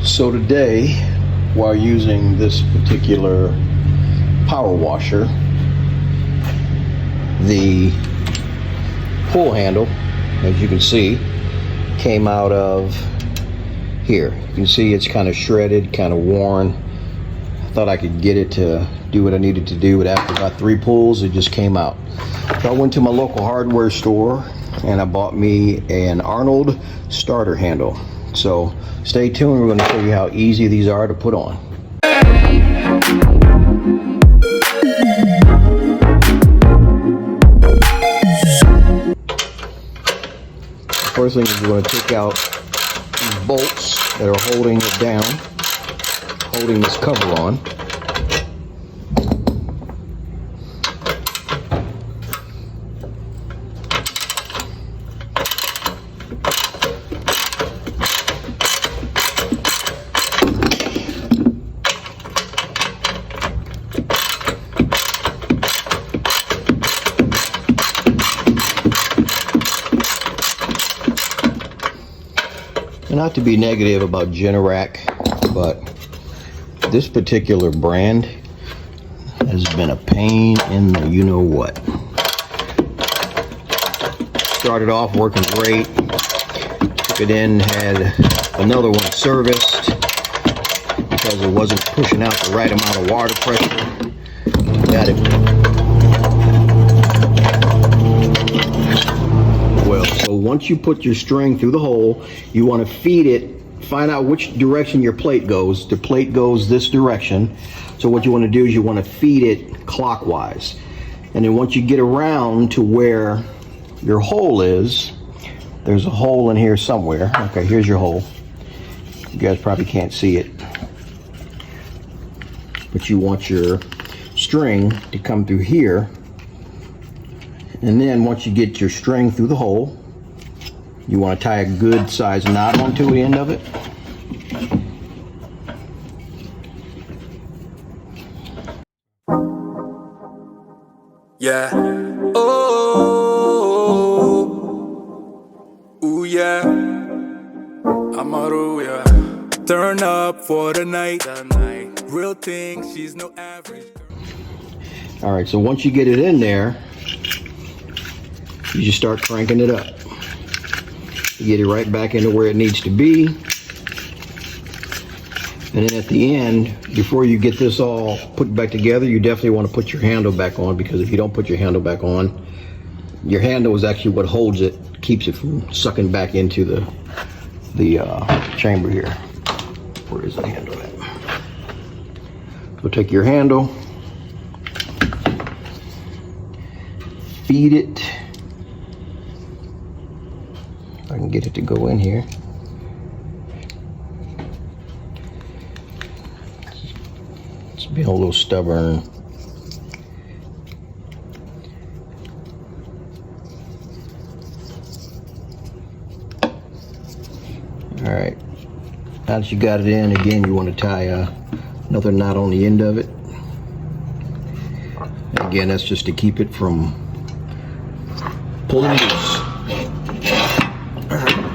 So today, while using this particular power washer, the pull handle, as you can see, came out of here. You can see it's kind of shredded, kind of worn. I thought I could get it to do what I needed to do, but after about 3 pulls, it just came out. So I went to my local hardware store and I bought me an Arnold starter handle. So stay tuned, we're going to show you how easy these are to put on. First thing is we're going to take out these bolts that are holding it down, holding this cover on. Not to be negative about Generac, but this particular brand has been a pain in the you-know-what. Started off working great, took it in, had another one serviced because it wasn't pushing out the right amount of water pressure. Got it. So once you put your string through the hole, you want to feed it, find out which direction your plate goes. The plate goes this direction. So what you want to do is you want to feed it clockwise. And then once you get around to where your hole is, there's a hole in here somewhere. Okay, here's your hole. You guys probably can't see it. But you want your string to come through here. And then once you get your string through the hole, you want to tie a good size knot onto the end of it. Yeah. Oh. Ooh, yeah. I'm out of yeah. Turn up for the night. Real thing, she's no average. All right, so once you get it in there, you just start cranking it up. You get it right back into where it needs to be. And then at the end, before you get this all put back together, you definitely want to put your handle back on, because if you don't put your handle back on, your handle is actually what holds it, keeps it from sucking back into the chamber here. Where is the handle at? So take your handle, feed it. I can get it to go in here. It's being a little stubborn. All right, now that you got it in, again, you want to tie another knot on the end of it. Again, that's just to keep it from pulling loose.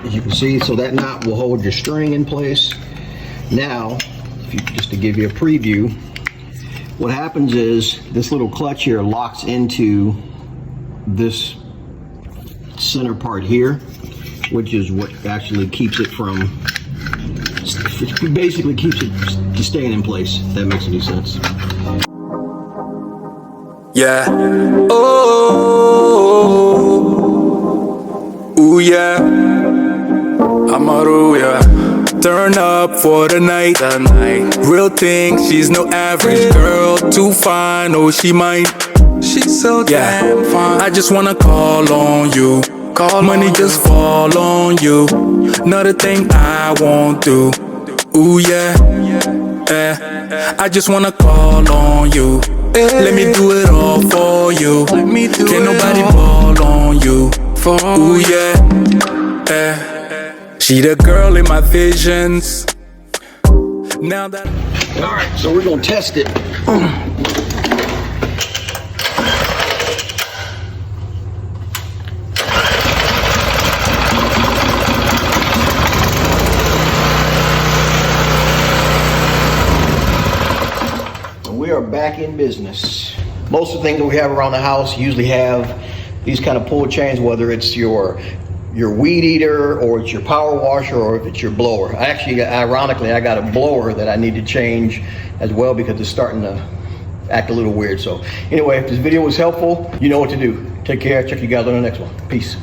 As you can see, so that knot will hold your string in place. Now, just to give you a preview, what happens is this little clutch here locks into this center part here, which is what actually keeps it from, it basically keeps it to staying in place, if that makes any sense. Yeah. Oh. Ooh, yeah. I'm out of yeah. Turn up for the night. Real thing, she's no average girl. Too fine, oh she mine. She's so damn fine. I just wanna call on you. Call money just fall on you. Not a thing I won't do. Ooh yeah. I just wanna call on you. Let me do it all for you. Can't nobody ball on you. Ooh yeah. She the girl in my visions. Now that. All right, so we're gonna test it. are back in business. Most of the things that we have around the house usually have these kind of pull chains, whether it's your weed eater or it's your power washer or if it's your blower. Ironically, I got a blower that I need to change as well because it's starting to act a little weird. So anyway, if this video was helpful, you know what to do. Take care. Check you guys on the next one. Peace.